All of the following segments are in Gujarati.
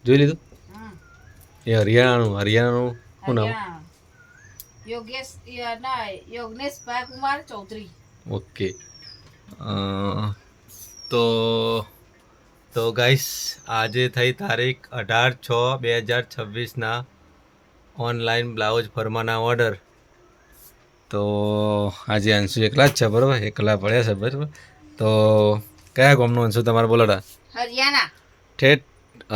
જોઈ લીધું? એ હરિયાણાનું શું નામ? યોગનેશ કુમાર ચૌધરી. ઓકે. તો તો ગાઈસ આજે થઈ તારીખ 18/6/2026 ઓનલાઈન બ્લાઉઝ ફરમાના ઓર્ડર. તો આજે અંશુ એકલા જ છે બરાબર, એકલા પડ્યા છે બરાબર. તો કયા ગામનું અંશુ તમારે બોલાડા? હરિયાણા. ઠેઠ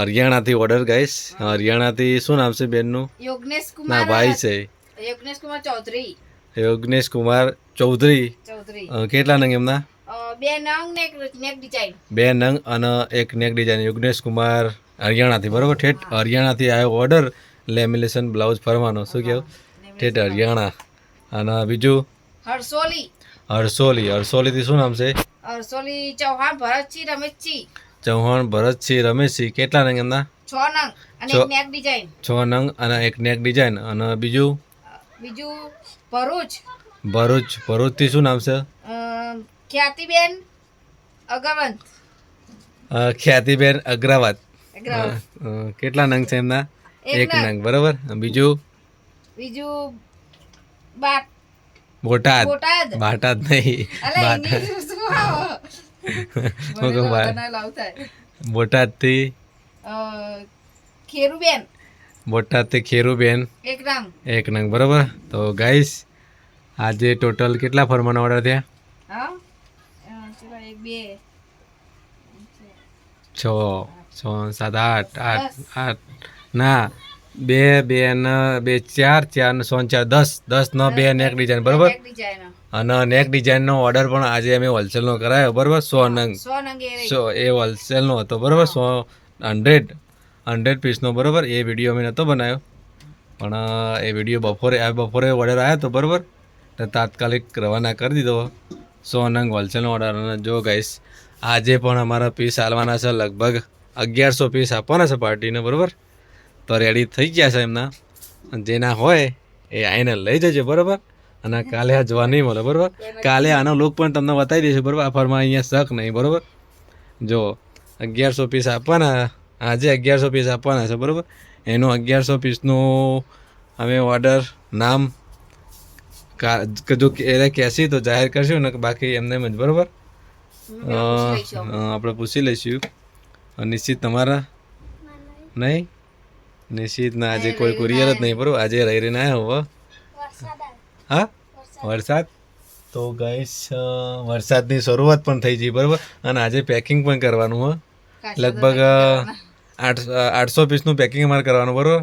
હરિયાણાથી ઓર્ડર ગાઈસ. હરિયાણાથી શું નામ છે બેનનું? યોગનેશ ના કુમાર. ભાઈ છે યોગનેશ કુમાર ચૌધરી. યોગનેશ કુમાર ચૌધરી. કેટલા નંગ એમના? 2 નંગ ને એક નેક ડિઝાઇન. 2 નંગ અને એક નેક ડિઝાઇન. યોગનેશ કુમાર હરિયાણાથી બરાબર. ઠેઠ હરિયાણાથી આવ્યો ઓર્ડર લેમિનેશન બ્લાઉઝ ફરવાનો. શું કહેવું? ઠેઠ હરિયાણા. અને બીજું હરસોલીથી શું નામ છે? હરસોલી ચૌહાણ ભરતસિંહ રમેશસિંહ. ચૌહાણ ભરતસિંહ રમેશસિંહ. કેટલા નંગ એમના? 6 નંગ અને એક નેક ડિઝાઇન. 6 નંગ અને એક નેક ડિઝાઇન. અને બીજું ભરૂચથી શું નામ છે? ખ્યાતિબેન અગ્રવંત. ખ્યાતિબેન અગ્રવાત. કેટલા નંગ છે એમના? 1 નંગ બરાબર. બીજું બોટાદ નહીં, બોટાદથી ખેરુબેન 1 નંગ બરાબર. તો ગાઈસ આજે ટોટલ કેટલા ફરમાના ઓર્ડર થયા? 6 6 7 8 ના 2 2 ને 2 4 4 ને 6 4 10 નો 2 નેક ડિઝાઇન બરાબર. અને નેક ડિઝાઇનનો ઓર્ડર પણ આજે અમે હોલસેલનો કરાયો બરાબર. 100 નંગ એ હોલસેલનો હતો બરાબર. 100 પીસનો બરાબર. એ વિડીયો અમે નહોતો બનાવ્યો, પણ એ વિડીયો બપોરે ઓર્ડર આવ્યો હતો બરાબર. તો તાત્કાલિક રવાના કરી દીધો 100 નંગ હોલસેલનો ઓર્ડર. અને જો ગાઈસ આજે પણ અમારા પીસ આલવાના છે, લગભગ 1100 પીસ આપવાના છે પાર્ટીને બરાબર. તો રેડી થઈ ગયા છે એમના. જેના હોય એ આવીને લઈ જજો બરાબર. અને કાલે આ જોવા નહીં મળે બરાબર. કાલે આનો લુક પણ તમને બતાવી દઈશું બરાબર. આ ફરમાં અહીંયા શક નહીં બરાબર. જો 1100 પીસ આપવાના, આજે 1100 પીસ આપવાના છે બરાબર. એનું 1100 પીસનું અમે ઓર્ડર નામ જો એને કહેશી તો જાહેર કરશું ને, બાકી એમને જ બરાબર. આપણે પૂછી લઈશું. નિશ્ચિત તમારા નહીં? નિશ્ચિતના આજે કોઈ કુરિયર જ નહીં બરાબર. આજે રહીને આવ્યા હવે. હા, વરસાદ. તો ગાઈસ વરસાદની શરૂઆત પણ થઈ ગઈ બરાબર. અને આજે પેકિંગ પણ કરવાનું હોય. લગભગ 800 પીસનું પેકિંગ અમારે કરવાનું બરાબર.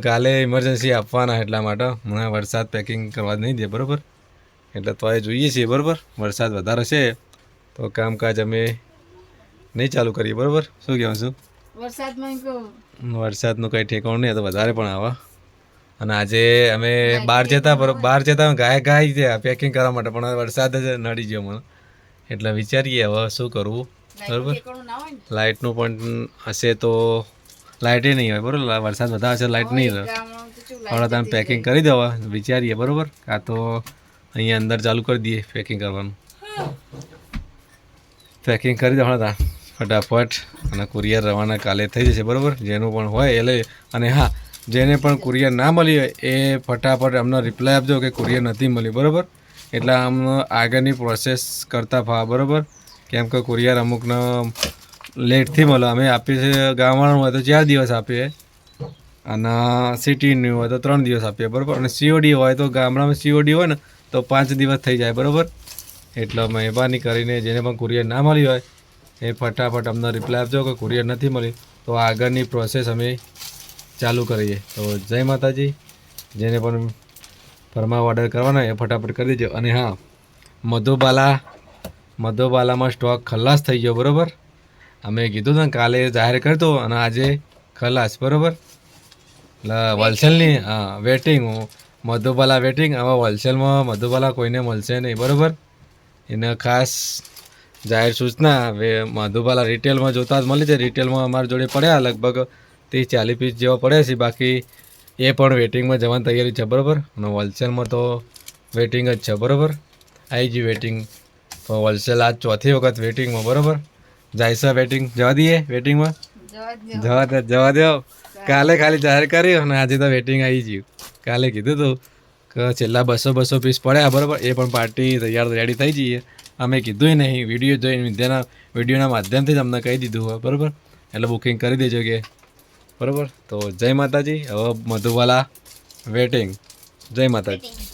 કાલે ઇમરજન્સી આપવાના એટલા માટે મને વરસાદ પેકિંગ કરવા નહીં દે બરાબર. એટલે તો એ જોઈએ છીએ બરાબર. વરસાદ વધારે છે તો કામકાજ અમે નહીં ચાલુ કરીએ બરાબર. શું કહેવું છું? વરસાદનું કંઈ ઠેકાણું નહીં, તો વધારે પણ આવે. અને આજે અમે બહાર જતા ગાય પેકિંગ કરવા માટે, પણ વરસાદ જ નડી ગયો મને. એટલે વિચારીએ હવે શું કરવું બરાબર. લાઇટનું પણ હશે તો લાઇટે નહીં હોય બરાબર. વરસાદ વધારે હશે લાઇટ નહીં રહે. હવે તમે પેકિંગ કરી દેવા વિચારીએ બરાબર. કાં તો અહીંયા અંદર ચાલુ કરી દઈએ પેકિંગ કરવાનું. પેકિંગ કરી દો હમણાં ફટાફટ. અને કુરિયર રવાના કાલે થઈ જશે બરાબર. જેનું પણ હોય એ લઈ. અને હા, જેને પણ કુરિયર ના મળી હોય એ ફટાફટ અમને રિપ્લાય આપજો કે કુરિયર નથી મળ્યું બરાબર. એટલે અમને આગળની પ્રોસેસ કરતા ફાવે બરાબર. કેમ કે કુરિયર અમુકને લેટથી મળે. અમે આપીએ છીએ ગામવાળાનું હોય તો 4 દિવસ આપીએ, અને સિટીનું હોય તો 3 દિવસ આપીએ બરાબર. અને COD હોય તો ગામડામાં COD હોય ને તો 5 દિવસ થઈ જાય બરાબર. એટલે મહેરબાની કરીને જેને પણ કુરિયર ના મળી હોય એ ફટાફટ અમને રિપ્લાય આપજો કે કુરિયર નથી મળી, તો આગળની પ્રોસેસ અમે ચાલુ કરીએ. તો જય માતાજી. જેને પણ ફરમા ઓર્ડર કરવાના એ ફટાફટ કરી દેજો. અને હા, મધુબાલામાં સ્ટોક ખલાસ થઈ ગયો બરાબર. અમે કીધું ને કાલે જાહેર કરતો, અને આજે ખલાસ બરાબર. એટલે હોલસેલની વેટિંગ, મધુબાલા વેટિંગ. હવે હોલસેલમાં મધુબાલા કોઈને મળશે નહીં બરાબર. એને ખાસ જાહેર સૂચના. હવે મધુબાલા રિટેલમાં જોતા જ મળી છે. રિટેલમાં અમારી જોડે પડ્યા લગભગ 30-40 પીસ જેવા પડ્યા છે. બાકી એ પણ વેટિંગમાં જવાની તૈયારી છે બરાબર. અને હોલસેલમાં તો વેટિંગ જ છે બરાબર. આવી ગયું વેટિંગ. તો હોલસેલ આજ 4થી વખત વેટિંગમાં બરાબર. જાય છે વેટિંગ, જવા દઈએ વેટિંગમાં. જવા દો કાલે ખાલી જાહેર કર્યું અને આજે તો વેટિંગ આવી ગયું. કાલે કીધું હતું કે છેલ્લા 200 પીસ પડ્યા બરાબર, એ પણ પાર્ટી તૈયાર રેડી થઈ જઈએ. અમે કીધું નહીં, વિડીયો જોઈને વિડીયોના માધ્યમથી જ અમને કહી દીધું હોય બરાબર, એટલે બુકિંગ કરી દેજો કે બરાબર. તો જય માતાજી. હવે મધુવાલા વેટિંગ. જય માતાજી.